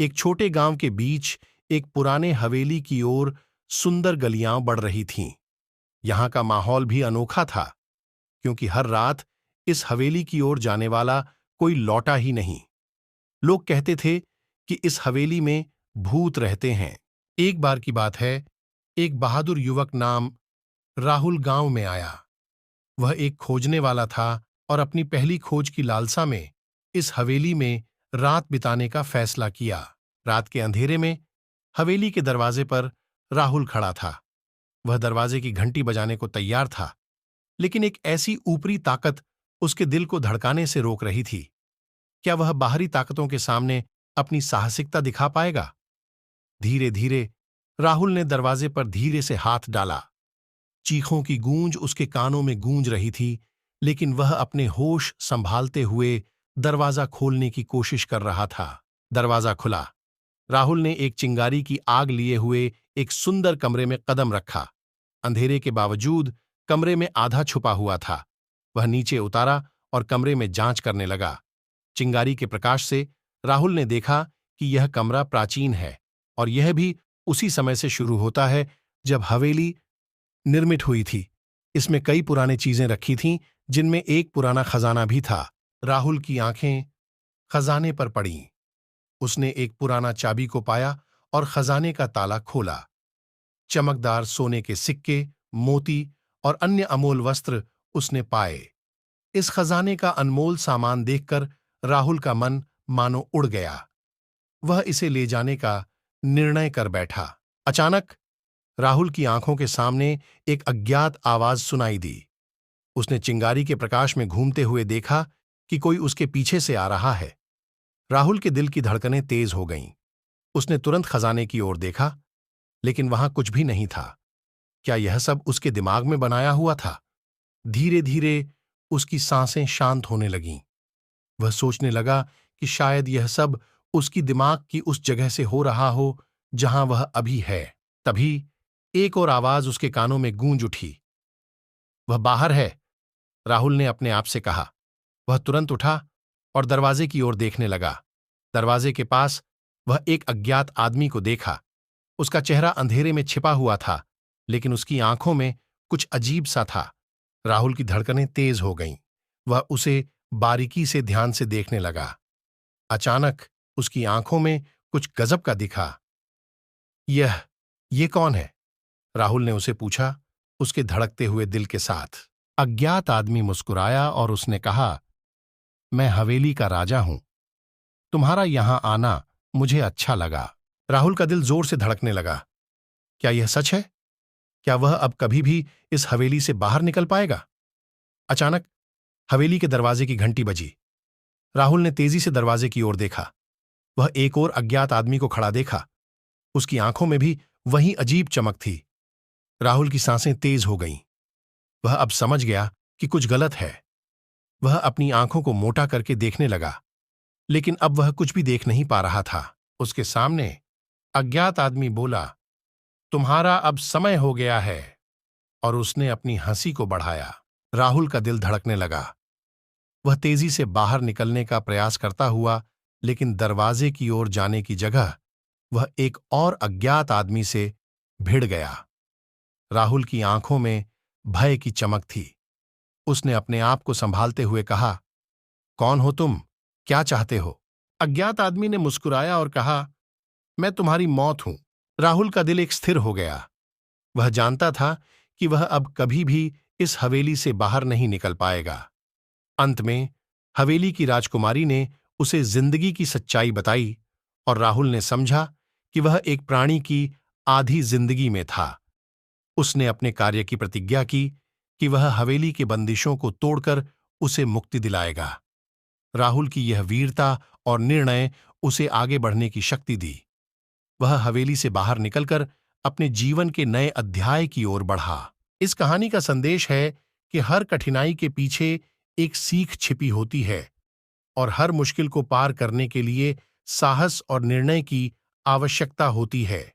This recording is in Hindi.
एक छोटे गांव के बीच एक पुराने हवेली की ओर सुंदर गलियां बढ़ रही थीं। यहां का माहौल भी अनोखा था, क्योंकि हर रात इस हवेली की ओर जाने वाला कोई लौटा ही नहीं। लोग कहते थे कि इस हवेली में भूत रहते हैं। एक बार की बात है, एक बहादुर युवक नाम राहुल गांव में आया। वह एक खोजने वाला था और अपनी पहली खोज की लालसा में इस हवेली में रात बिताने का फैसला किया। रात के अंधेरे में हवेली के दरवाजे पर राहुल खड़ा था। वह दरवाजे की घंटी बजाने को तैयार था, लेकिन एक ऐसी ऊपरी ताकत उसके दिल को धड़काने से रोक रही थी। क्या वह बाहरी ताकतों के सामने अपनी साहसिकता दिखा पाएगा? धीरे धीरे राहुल ने दरवाजे पर धीरे से हाथ डाला। चीखों की गूंज उसके कानों में गूंज रही थी, लेकिन वह अपने होश संभालते हुए दरवाजा खोलने की कोशिश कर रहा था। दरवाजा खुला। राहुल ने एक चिंगारी की आग लिए हुए एक सुंदर कमरे में कदम रखा। अंधेरे के बावजूद कमरे में आधा छुपा हुआ था। वह नीचे उतारा और कमरे में जांच करने लगा। चिंगारी के प्रकाश से राहुल ने देखा कि यह कमरा प्राचीन है, और यह भी उसी समय से शुरू होता है जब हवेली निर्मित हुई थी। इसमें कई पुरानी चीजें रखी थीं, जिनमें एक पुराना खजाना भी था। राहुल की आंखें खजाने पर पड़ीं। उसने एक पुराना चाबी को पाया और खजाने का ताला खोला। चमकदार सोने के सिक्के, मोती और अन्य अमूल्य वस्त्र उसने पाए। इस खजाने का अनमोल सामान देखकर राहुल का मन मानो उड़ गया। वह इसे ले जाने का निर्णय कर बैठा। अचानक राहुल की आंखों के सामने एक अज्ञात आवाज सुनाई दी। उसने चिंगारी के प्रकाश में घूमते हुए देखा कि कोई उसके पीछे से आ रहा है। राहुल के दिल की धड़कनें तेज हो गईं। उसने तुरंत खजाने की ओर देखा, लेकिन वहां कुछ भी नहीं था। क्या यह सब उसके दिमाग में बनाया हुआ था? धीरे धीरे उसकी सांसें शांत होने लगीं। वह सोचने लगा कि शायद यह सब उसकी दिमाग की उस जगह से हो रहा हो जहां वह अभी है। तभी एक और आवाज उसके कानों में गूंज उठी। वह बाहर है, राहुल ने अपने आप से कहा। वह तुरंत उठा और दरवाजे की ओर देखने लगा। दरवाजे के पास वह एक अज्ञात आदमी को देखा। उसका चेहरा अंधेरे में छिपा हुआ था, लेकिन उसकी आंखों में कुछ अजीब सा था। राहुल की धड़कनें तेज हो गईं। वह उसे बारीकी से ध्यान से देखने लगा। अचानक उसकी आंखों में कुछ गजब का दिखा। यह ये कौन है? राहुल ने उसे पूछा, उसके धड़कते हुए दिल के साथ। अज्ञात आदमी मुस्कुराया और उसने कहा, मैं हवेली का राजा हूं। तुम्हारा यहां आना मुझे अच्छा लगा। राहुल का दिल जोर से धड़कने लगा। क्या यह सच है? क्या वह अब कभी भी इस हवेली से बाहर निकल पाएगा? अचानक हवेली के दरवाजे की घंटी बजी। राहुल ने तेजी से दरवाजे की ओर देखा। वह एक और अज्ञात आदमी को खड़ा देखा। उसकी आंखों में भी वही अजीब चमक थी। राहुल की सांसें तेज हो गईं। वह अब समझ गया कि कुछ गलत है। वह अपनी आंखों को मोटा करके देखने लगा, लेकिन अब वह कुछ भी देख नहीं पा रहा था। उसके सामने अज्ञात आदमी बोला, तुम्हारा अब समय हो गया है, और उसने अपनी हंसी को बढ़ाया। राहुल का दिल धड़कने लगा। वह तेजी से बाहर निकलने का प्रयास करता हुआ, लेकिन दरवाजे की ओर जाने की जगह वह एक और अज्ञात आदमी से भिड़ गया। राहुल की आंखों में भय की चमक थी। उसने अपने आप को संभालते हुए कहा, कौन हो तुम? क्या चाहते हो? अज्ञात आदमी ने मुस्कुराया और कहा, मैं तुम्हारी मौत हूं। राहुल का दिल एक स्थिर हो गया। वह जानता था कि वह अब कभी भी इस हवेली से बाहर नहीं निकल पाएगा। अंत में हवेली की राजकुमारी ने उसे जिंदगी की सच्चाई बताई, और राहुल ने समझा कि वह एक प्राणी की आधी जिंदगी में था। उसने अपने कार्य की प्रतिज्ञा की कि वह हवेली के बंदिशों को तोड़कर उसे मुक्ति दिलाएगा। राहुल की यह वीरता और निर्णय उसे आगे बढ़ने की शक्ति दी। वह हवेली से बाहर निकलकर अपने जीवन के नए अध्याय की ओर बढ़ा। इस कहानी का संदेश है कि हर कठिनाई के पीछे एक सीख छिपी होती है, और हर मुश्किल को पार करने के लिए साहस और निर्णय की आवश्यकता होती है।